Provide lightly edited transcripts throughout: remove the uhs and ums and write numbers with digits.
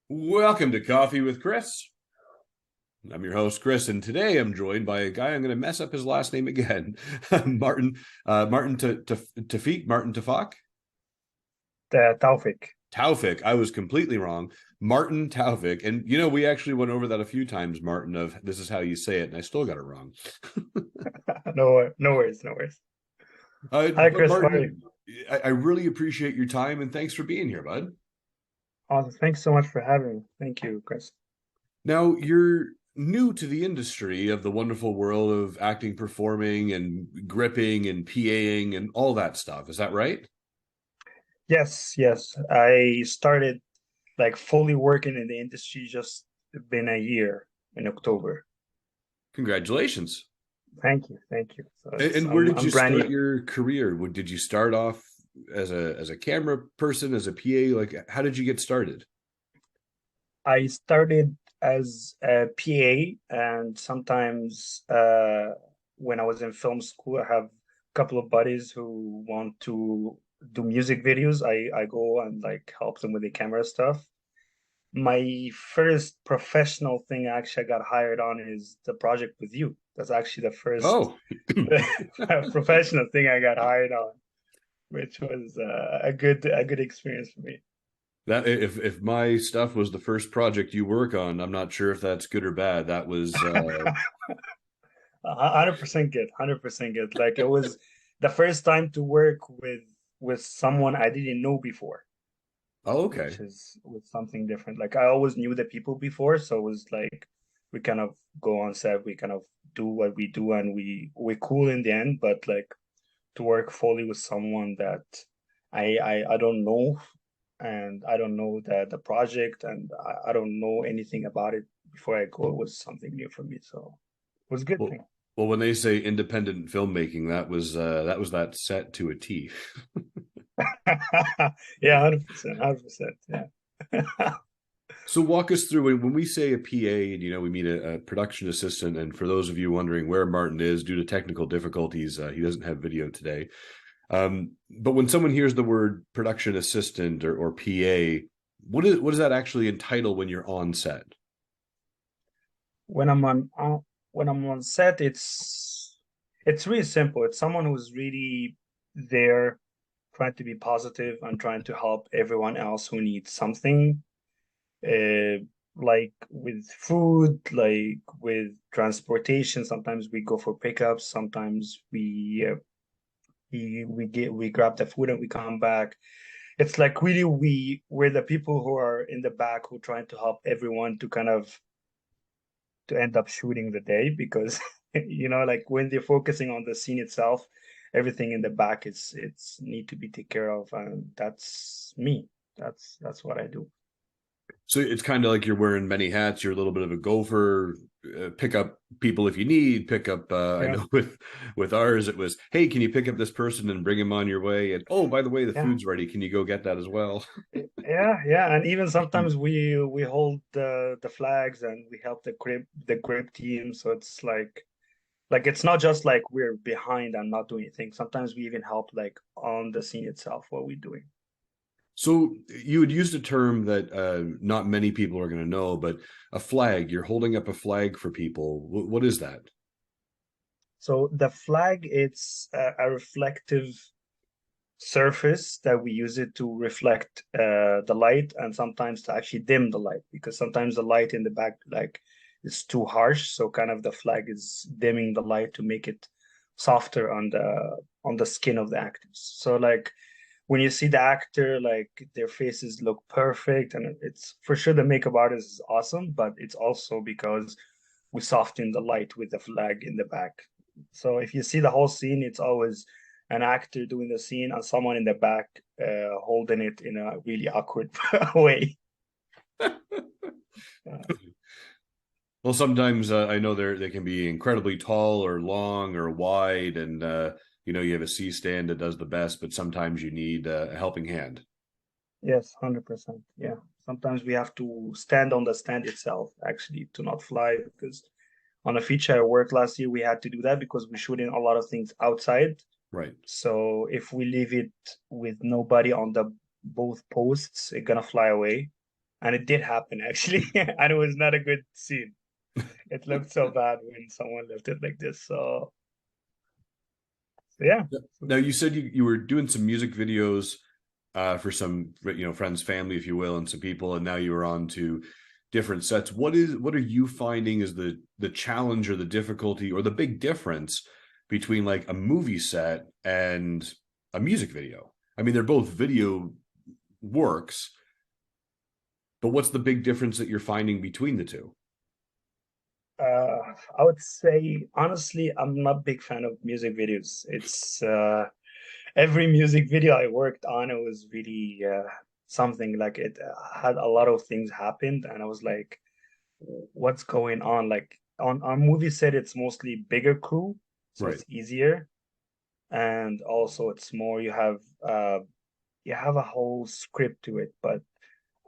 Welcome to Coffee with Chris. I'm your host, Chris, and today I'm joined by a guy. I'm going to mess up his last name again. Marten Tawfik, Marten Tawfik. Tawfik. Tawfik. I was completely wrong. Marten Tawfik. And we actually went over that a few times, Martin, of this is how you say it, and I still got it wrong. No worries, no worries. Hi, But Chris. How are you? Martin, I really appreciate your time and thanks for being here, bud. Awesome. Thanks so much for having me. Thank you, Chris. Now, you're new to the industry of the wonderful world of acting, performing, and gripping and PAing and all that stuff. Is that right? Yes, yes. I started like fully working in the industry just been a year in October. Congratulations. Thank you, thank you. So it's And where did I'm you brand start new. your career? Did you start off as a camera person, as a PA? Like, how did you get started? I started as a PA, and sometimes when I was in film school, I have a couple of buddies who want to do music videos. I go and like help them with the camera stuff. My first professional thing actually I got hired on is the project with you. That's actually the first Oh, professional thing I got hired on, which was a good experience for me. that if my stuff was the first project you work on, I'm not sure if that's good or bad. That was 100% good, 100% good. Like it was the first time to work with someone I didn't know before, oh, okay. which is was something different. Like I always knew the people before, so it was like we kind of go on set, we kind of do what we do, and we cool in the end. But like to work fully with someone that I don't know, and I don't know the project, and I don't know anything about it before I go, it was something new for me. So it was a good Well, thing. well, when they say independent filmmaking, that was that set to a T. Yeah, 100%, 100%. Yeah. So walk us through when we say a PA, and we mean a production assistant. And for those of you wondering where Martin is due to technical difficulties, he doesn't have video today. But when someone hears the word production assistant or PA, what does that actually entitle when you're on set? When I'm on when I'm on set, it's really simple. It's someone who's really there trying to be positive and trying to help everyone else who needs something. Uh, like with food, like with transportation. Sometimes we go for pickups. Sometimes we grab the food and we come back. It's like really we're the people who are in the back who trying to help everyone to kind of to end up shooting the day because like when they're focusing on the scene itself, everything in the back is it's need to be taken care of, and that's me. That's what I do. So it's kind of like you're wearing many hats. You're a little bit of a gopher. Pick up people if you need. Pick up. I Yeah, know with ours, it was, hey, can you pick up this person and bring him on your way? And oh, by the way, the yeah, food's ready. Can you go get that as well? yeah. And even sometimes we hold the flags and we help the grip team. So it's like it's not just like we're behind and not doing anything. Sometimes we even help like on the scene itself what we're doing. So you had used a term that not many people are going to know, but a flag. You're holding up a flag for people. What is that? So the flag, it's a reflective surface that we use it to reflect the light and sometimes to actually dim the light because sometimes the light in the back like is too harsh. So kind of the flag is dimming the light to make it softer on the skin of the actors. So like when you see the actor, like their faces look perfect, and it's for sure the makeup artist is awesome, but it's also because we soften the light with the flag in the back. So if you see the whole scene, it's always an actor doing the scene and someone in the back holding it in a really awkward way. Uh, Well, sometimes I know they can be incredibly tall or long or wide, and you have a C stand that does the best, but sometimes you need a helping hand. yes, 100%. Yeah. Sometimes we have to stand on the stand itself actually to not fly because on a feature I worked last year, we had to do that because we're shooting a lot of things outside. Right. So if we leave it with nobody on the both posts, it's gonna fly away. And it did happen actually, and it was not a good scene. It looked so bad when someone left it like this. So yeah. Now you said you were doing some music videos for some friends, family, if you will, and some people, and now you are on to different sets. What are you finding is the challenge or the difficulty or the big difference between like a movie set and a music video? I mean, they're both video works, but what's the big difference that you're finding between the two? I would say honestly, I'm not a big fan of music videos. It's every music video I worked on, it was really something like it had a lot of things happened, and I was like, what's going on? Like on movie set, it's mostly bigger crew, so Right. it's easier, and also it's more you have a whole script to it, but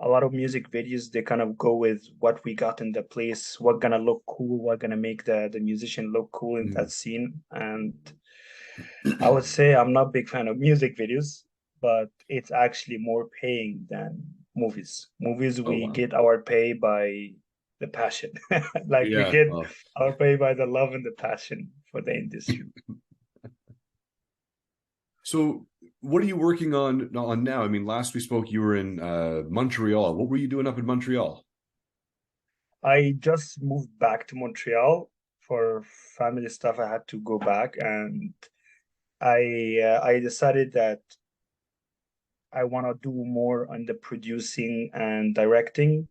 a lot of music videos they kind of go with what we got in the place, what gonna look cool, what gonna make the musician look cool in that Mm. scene. And I would say I'm not a big fan of music videos, but it's actually more paying than movies. Movies Oh we wow. get our pay by the passion. Like we Yeah. get Well, our pay by the love and the passion for the industry. so what are you working on now? I mean, last we spoke, you were in Montreal. What were you doing up in Montreal? I just moved back to Montreal for family stuff. I had to go back, and I decided that I want to do more on the producing and directing.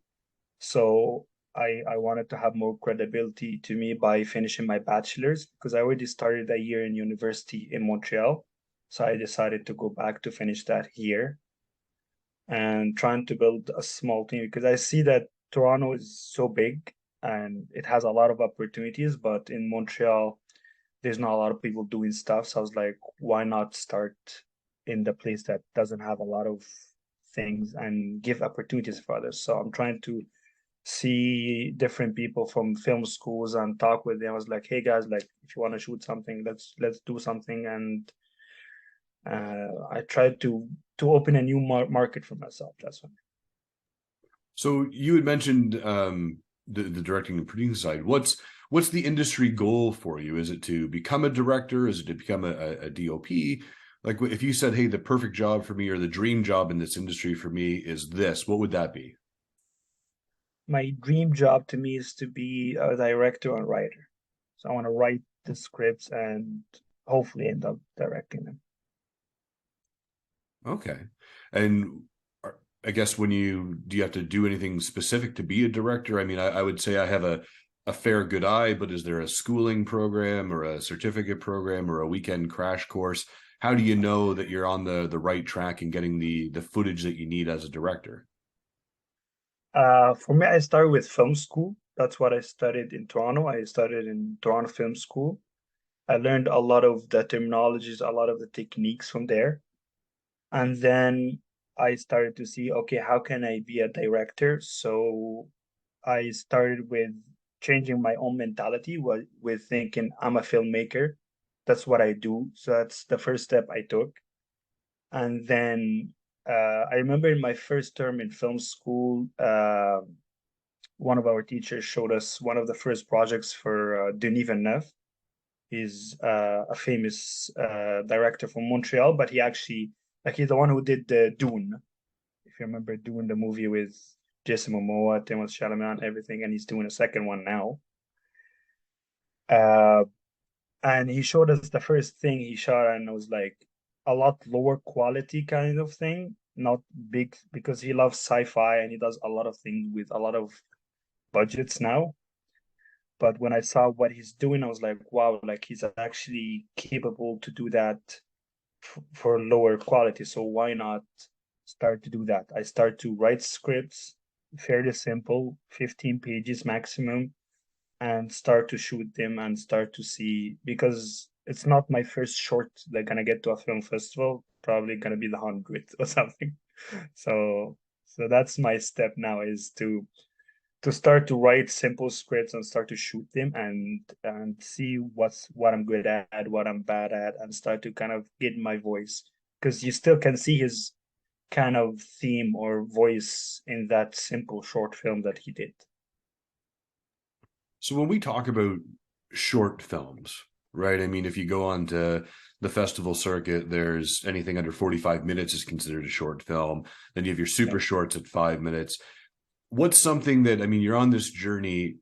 So I wanted to have more credibility to me by finishing my bachelor's because I already started a year in university in Montreal. So I decided to go back to finish that here and trying to build a small team because I see that Toronto is so big and it has a lot of opportunities, but in Montreal, there's not a lot of people doing stuff. So I was like, why not start in the place that doesn't have a lot of things and give opportunities for others? So I'm trying to see different people from film schools and talk with them. I was like, hey guys, like if you want to shoot something, let's do something. And I tried to open a new market for myself. That's one. So you had mentioned the directing and producing side. What's the industry goal for you? Is it to become a director? Is it to become a DOP? Like if you said, "Hey, the perfect job for me or the dream job in this industry for me is this," what would that be? My dream job to me is to be a director and writer. So I want to write the scripts and hopefully end up directing them. Okay. And I guess when do you have to do anything specific to be a director? I mean, I would say I have a fair good eye, but is there a schooling program or a certificate program or a weekend crash course? How do you know that you're on the right track and getting the footage that you need as a director? For me, I started with film school. That's what I studied in Toronto. I studied in Toronto Film School. I learned a lot of the terminologies, a lot of the techniques from there. And then I started to see, okay, how can I be a director? So I started with changing my own mentality with thinking I'm a filmmaker. That's what I do. So that's the first step I took. And then I remember in my first term in film school, one of our teachers showed us one of the first projects for Denis Villeneuve. He's a famous director from Montreal, but he actually like he's the one who did the Dune. If you remember Dune, the movie with Jason Momoa, Timothée Chalamet, and everything, and he's doing a second one now. Uh, and he showed us the first thing he shot, and it was like a lot lower quality kind of thing, not big because he loves sci-fi and he does a lot of things with a lot of budgets now. But when I saw what he's doing, I was like, wow, like he's actually capable to do that for lower quality. So why not start to do that? I start to write scripts, fairly simple, 15 pages maximum, and start to shoot them and start to see because it's not my first short they're gonna get to a film festival, probably gonna be the 100th or something. So that's my step now is to to start to write simple scripts and start to shoot them and see what I'm good at, what I'm bad at, and start to kind of get my voice because you still can see his kind of theme or voice in that simple short film that he did. So when we talk about short films, right? I mean, if you go on to the festival circuit, there's anything under 45 minutes is considered a short film. Then you have your Yeah. super shorts at 5 minutes. What's something that, I mean, you're on this journey.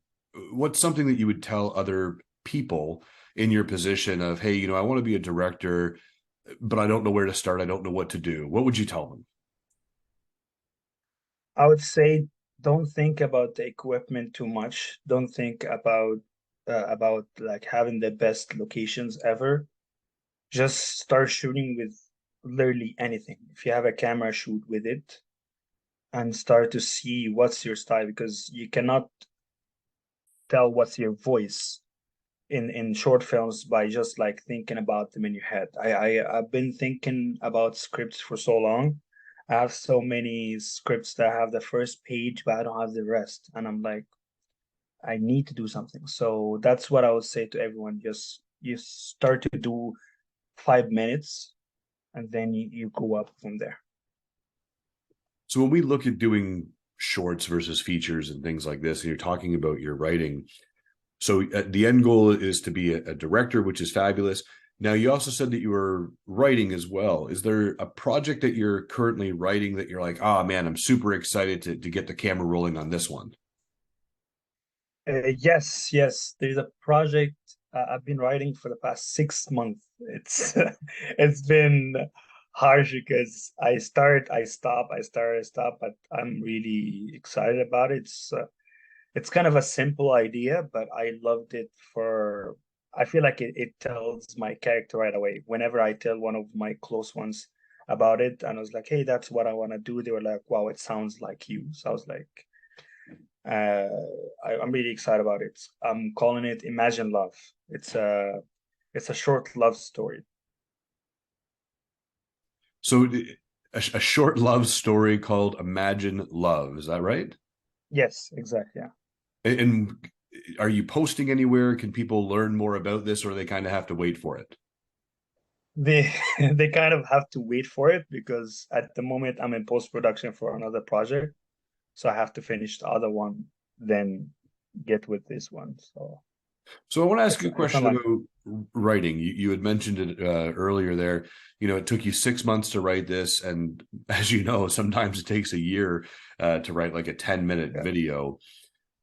What's something that you would tell other people in your position of, hey, I want to be a director, but I don't know where to start. I don't know what to do. What would you tell them? I would say don't think about the equipment too much. Don't think about like having the best locations ever. Just start shooting with literally anything. If you have a camera, shoot with it and start to see what's your style because you cannot tell what's your voice in short films by just like thinking about them in your head. I've been thinking about scripts for so long. I have so many scripts that have the first page, but I don't have the rest. And I'm like, I need to do something. So that's what I would say to everyone. Just you start to do 5 minutes and then you go up from there. So when we look at doing shorts versus features and things like this, and you're talking about your writing, so the end goal is to be a director, which is fabulous. Now, you also said that you were writing as well. Is there a project that you're currently writing that you're like, oh man, I'm super excited to get the camera rolling on this one? Yes, yes. There's a project I've been writing for the past 6 months. It's it's been harsh because I start, I stop, I start, I stop, but I'm really excited about it. It's kind of a simple idea, but I loved it for. I feel like it tells my character right away. Whenever I tell one of my close ones about it, and I was like, "Hey, that's what I want to do," they were like, "Wow, it sounds like you." So I was like, uh, I'm really excited about it. I'm calling it Imagine Love. It's a short love story. So a short love story called Imagine Love. Is that right? Yes, exactly. Yeah. And are you posting anywhere? Can people learn more about this, or they kind of have to wait for it? They they kind of have to wait for it because at the moment I'm in post production for another project, so I have to finish the other one, then get with this one. So So I want to ask you a it's question online. about writing. You had mentioned it earlier there. It took you 6 months to write this, and as you know, sometimes it takes a year to write like a 10-minute Yeah, video.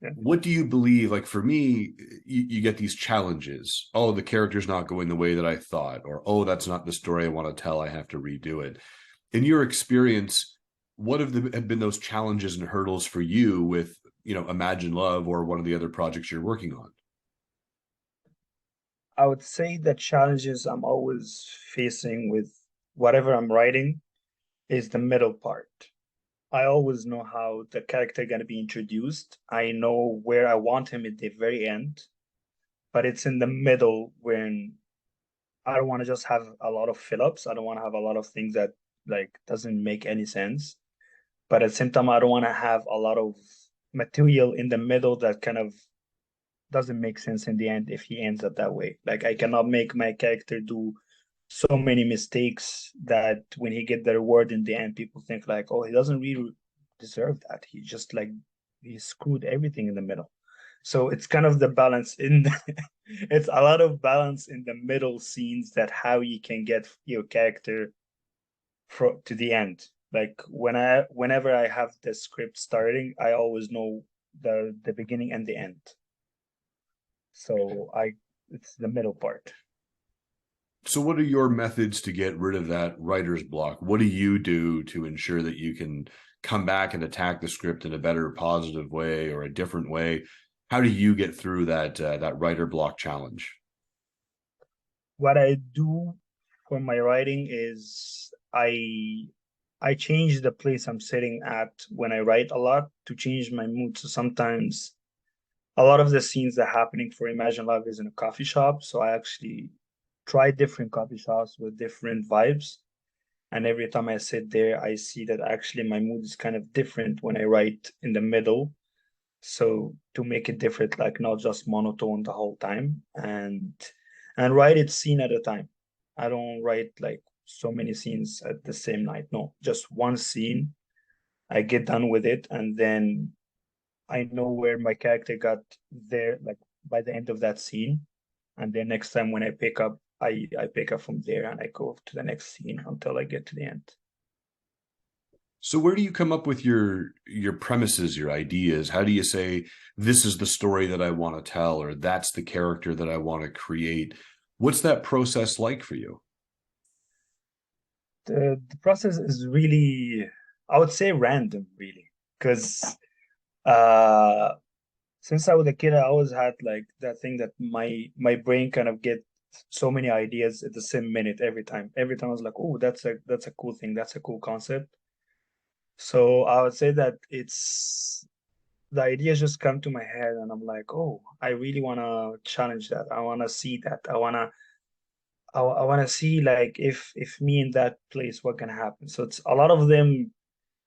yeah. What do you believe? Like for me, you get these challenges. Oh, the character's not going the way that I thought, or oh, that's not the story I want to tell. I have to redo it. In your experience, what have been those challenges and hurdles for you with Imagine Love or one of the other projects you're working on? I would say the challenges I'm always facing with whatever I'm writing is the middle part. I always know how the character gonna be introduced. I know where I want him at the very end, but it's in the middle when I don't want to just have a lot of fill-ups. I don't want to have a lot of things that like doesn't make any sense. But at the same time, I don't want to have a lot of material in the middle that kind of doesn't make sense in the end if he ends up that way. Like I cannot make my character do so many mistakes that when he get the reward in the end, people think like, oh, he doesn't really deserve that. He just like he screwed everything in the middle. So it's kind of the balance in it's a lot of balance in the middle scenes that how you can get your character to the end. Like whenever I have the script starting, I always know the beginning and the end. So I it's the middle part. So, what are your methods to get rid of that writer's block? What do you do to ensure that you can come back and attack the script in a better, positive way or a different way? How do you get through that writer block challenge? What I do for my writing is I change the place I'm sitting at when I write a lot to change my mood. So sometimes a lot of the scenes that are happening for Imagine Love is in a coffee shop. So I actually try different coffee shops with different vibes. And every time I sit there, I see that actually my mood is kind of different when I write in the middle. So to make it different, like not just monotone the whole time, and write it scene at a time. I don't write like so many scenes at the same night. No, just one scene. I get done with it, and then I know where my character got there, like by the end of that scene. And then next time when I pick up, I pick up from there and I go to the next scene until I get to the end. So where do you come up with your premises, your ideas? How do you say this is the story that I want to tell, or that's the character that I want to create? What's that process like for you? The process is really, I would say, random, really, because uh since I was a kid, I always had like that thing that my brain kind of get so many ideas at the same minute every time. Every time I was like, oh, that's a cool thing, that's a cool concept. So I would say that it's the ideas just come to my head and I'm like, oh, I really wanna challenge that. I wanna see that. I wanna see like if me in that place, what can happen. So it's a lot of them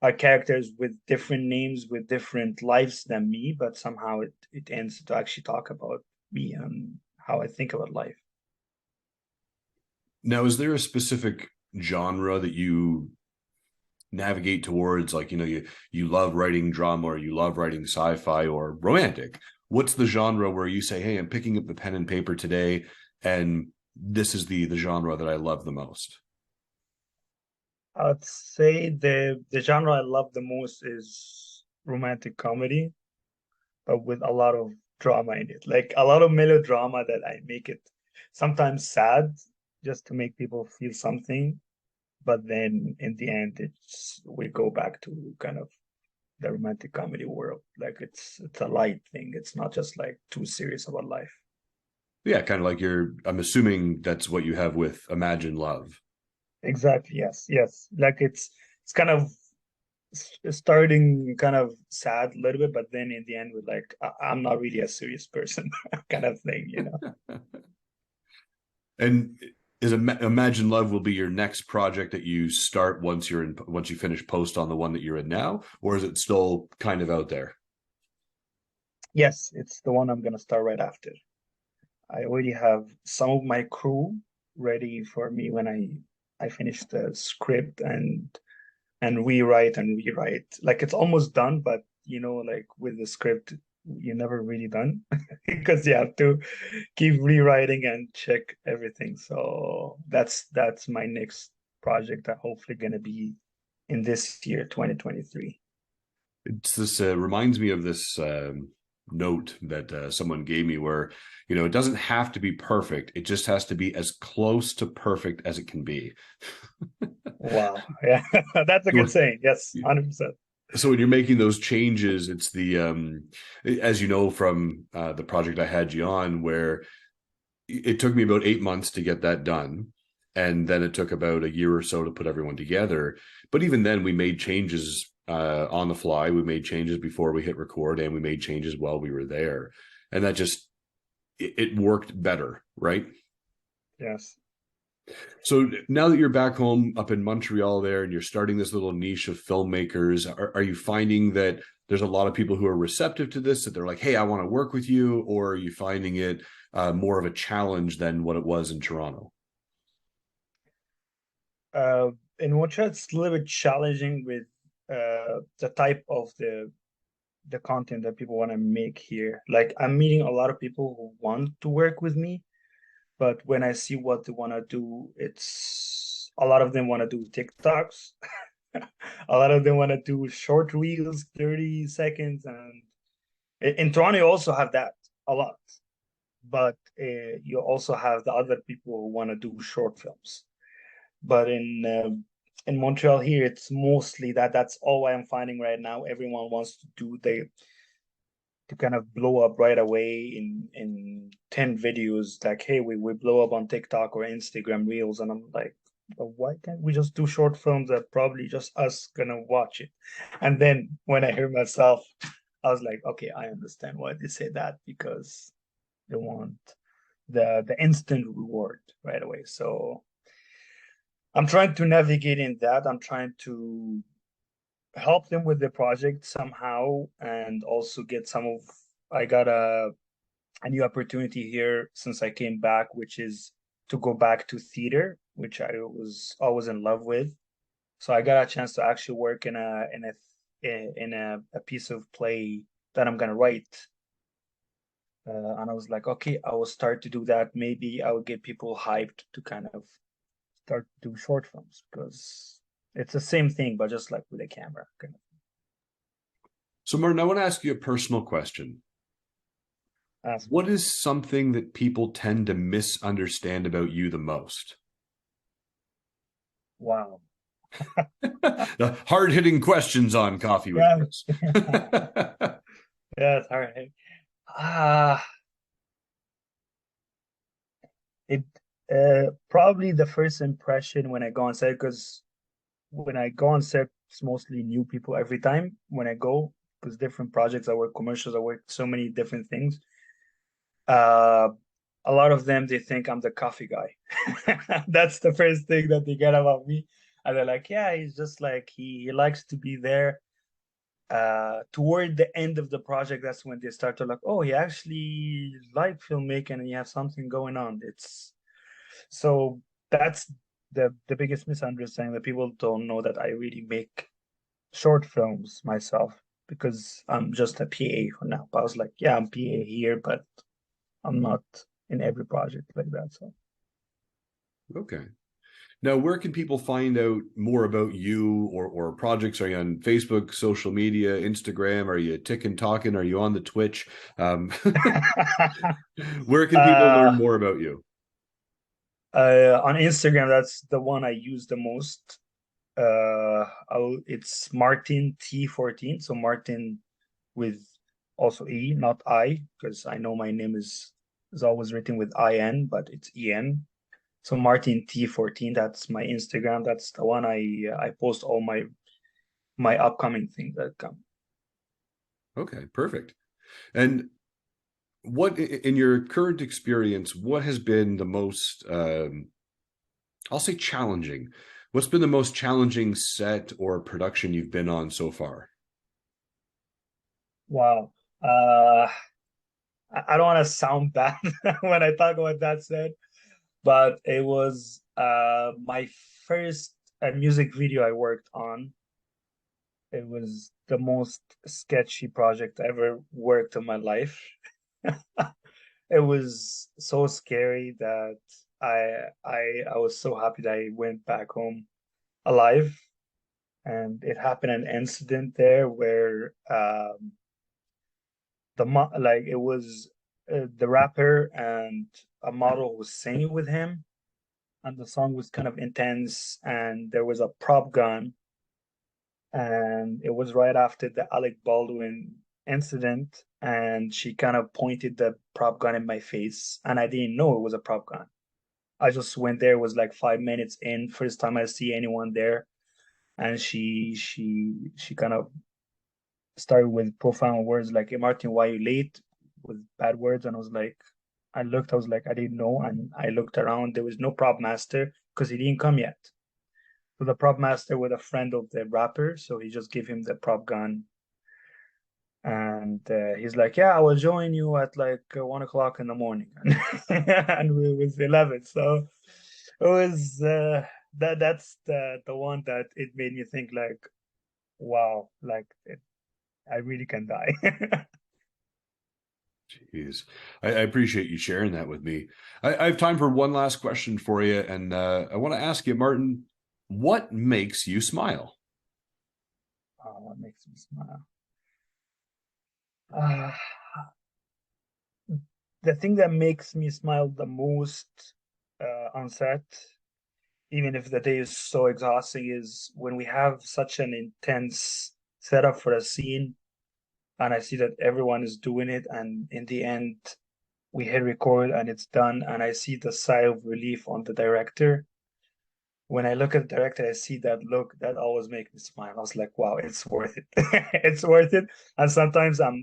are characters with different names, with different lives than me, but somehow it ends to actually talk about me and how I think about life. Now, is there a specific genre that you navigate towards? Like, you love writing drama, or you love writing sci-fi or romantic. What's the genre where you say, hey, I'm picking up the pen and paper today, and this is the genre that I love the most? I'd say the genre I love the most is romantic comedy, but with a lot of drama in it. Like a lot of melodrama that I make it sometimes sad just to make people feel something. But then in the end, it's we go back to kind of the romantic comedy world. Like it's a light thing. It's not just like too serious about life. Yeah, kind of like I'm assuming that's what you have with Imagine Love. Exactly. Yes. Yes. Like it's kind of starting kind of sad a little bit, but then in the end, we're like, I'm not really a serious person, kind of thing, you know. And is Imagine Love will be your next project that you start once you finish post on the one that you're in now, or is it still kind of out there? Yes, it's the one I'm gonna start right after. I already have some of my crew ready for me when I finish the script and rewrite. Like it's almost done, but you know, like with the script, you're never really done because you have to keep rewriting and check everything. So that's my next project that hopefully gonna be in this year, 2023. It's this reminds me of this note that someone gave me where, it doesn't have to be perfect. It just has to be as close to perfect as it can be. Wow. Yeah, that's a good saying. Yes, 100%. So when you're making those changes, it's as you know from the project I had you on, where it took me about 8 months to get that done. And then it took about a year or so to put everyone together. But even then, we made changes on the fly. We made changes before we hit record, and we made changes while we were there. And that just, it worked better, right? Yes. So now that you're back home up in Montreal there, and you're starting this little niche of filmmakers, are you finding that there's a lot of people who are receptive to this, that they're like, hey, I want to work with you? Or are you finding it more of a challenge than what it was in Toronto? Uh, in Montreal, it's a little bit challenging with the type of the content that people want to make here. Like I'm meeting a lot of people who want to work with me, but when I see what they want to do, it's a lot of them want to do TikToks. A lot of them want to do short reels, 30 seconds, and in Toronto you also have that a lot. But you also have the other people who want to do short films. But in Montreal here, it's mostly that. That's all I'm finding right now. Everyone wants to do they to kind of blow up right away in 10 videos. Like, hey, we blow up on TikTok or Instagram Reels, and I'm like, but why can't we just do short films that probably just us gonna watch it? And then when I hear myself, I was like, okay, I understand why they say that because they want the instant reward right away. So I'm trying to navigate in that. I'm trying to help them with the project somehow, and also get some of. I got a new opportunity here since I came back, which is to go back to theater, which I was always in love with. So I got a chance to actually work in a piece of play that I'm gonna write. And I was like, okay, I will start to do that. Maybe I will get people hyped to kind of start to do short films because it's the same thing, but just like with a camera. Kind So, Martin, I want to ask you a personal question. of ask me. What is something that people tend to misunderstand about you the most? Wow. The hard-hitting questions on Coffee with Yeah. Chris. Yes, all right. Ah, it probably the first impression when I go on set, because when I go on set, it's mostly new people every time when I go, because different projects, I work commercials, I work so many different things. Uh, a lot of them they think I'm the coffee guy. That's the first thing that they get about me, and they're like, "Yeah, he's just like he likes to be there." Toward the end of the project, that's when they start to like, "Oh, he actually like filmmaking, and he has something going on." It's so that's the biggest misunderstanding that people don't know that I really make short films myself because I'm just a PA for now. But I was like, yeah, I'm PA here, but I'm not in every project like that. So Okay. Now, where can people find out more about you or projects? Are you on Facebook, social media, Instagram? Are you ticking talking? Are you on the Twitch? Where can people uh, learn more about you? on Instagram, that's the one I use the most. It's Martin T14. So Martin with also E, not I, because I know my name is always written with IN, but it's EN. So Martin T14, that's my Instagram. That's the one I post all my upcoming things that come. Okay, perfect. And what, in your current experience, what has been the most, I'll say challenging? What's been the most challenging set or production you've been on so far? Wow. Uh, I don't want to sound bad when I talk about that set, but it was my first music video I worked on. It was the most sketchy project I ever worked in my life. It was so scary that I was so happy that I went back home alive. And it happened an incident there where like it was the rapper and a model was singing with him, and the song was kind of intense, and there was a prop gun, and it was right after the Alec Baldwin incident, and she kind of pointed the prop gun in my face, and I didn't know it was a prop gun. I just went there, it was like 5 minutes in, first time I see anyone there, and she kind of started with profound words like, "Hey Martin, why are you late?" with bad words, and I was like, I was like, I didn't know, and I looked around, there was no prop master because he didn't come yet. So the prop master was a friend of the rapper, so he just gave him the prop gun, and he's like, "Yeah, I will join you at like 1 o'clock in the morning," and it was 11. So it was that's the one that it made me think like, wow, like I really can die. Jeez, I appreciate you sharing that with me. I have time for one last question for you, and I want to ask you, Martin, what makes you smile? Oh, what makes me smile? Uh, the thing that makes me smile the most on set, even if the day is so exhausting, is when we have such an intense setup for a scene and I see that everyone is doing it, and in the end, we hit record and it's done, and I see the sigh of relief on the director. When I look at the director, I see that look, that always makes me smile. I was like, wow, it's worth it. It's worth it. And sometimes I'm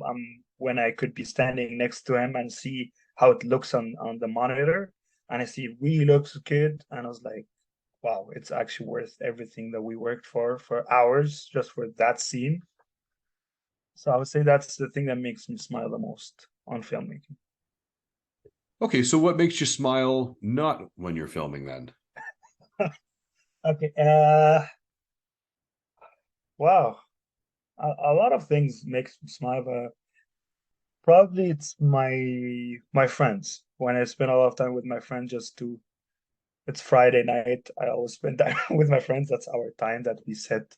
when I could be standing next to him and see how it looks on the monitor, and I see it really looks good, and I was like, wow, it's actually worth everything that we worked for hours just for that scene. So I would say that's the thing that makes me smile the most on filmmaking. Okay, so what makes you smile not when you're filming then? Okay, wow, a lot of things makes me smile, but probably it's my friends. When I spend a lot of time with my friends, just to it's Friday night, I always spend time with my friends. That's our time that we set,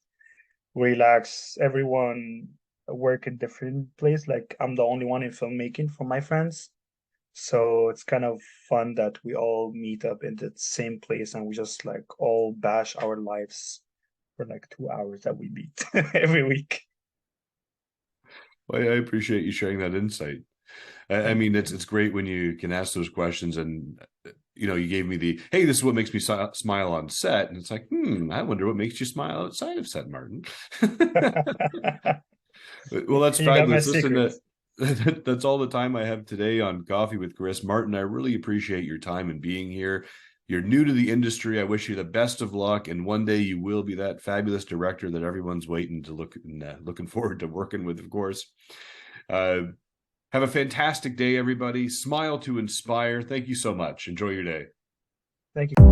relax. Everyone work in different place. Like I'm the only one in filmmaking for my friends. So it's kind of fun that we all meet up in the same place and we just like all bash our lives for like 2 hours that we meet every week. Well, I appreciate you sharing that insight. I Thank mean, you. it's great when you can ask those questions, and you gave me the hey, this is what makes me smile on set, and it's like, I wonder what makes you smile outside of set, Martin. Well, that's You got my fabulous. Listen, secrets. that's all the time I have today on Coffee with Chris. Martin, I really appreciate your time and being here. You're new to the industry. I wish you the best of luck, and one day you will be that fabulous director that everyone's waiting to looking forward to working with, of course. Uh, have a fantastic day, everybody. Smile to inspire. Thank you so much. Enjoy your day. Thank you.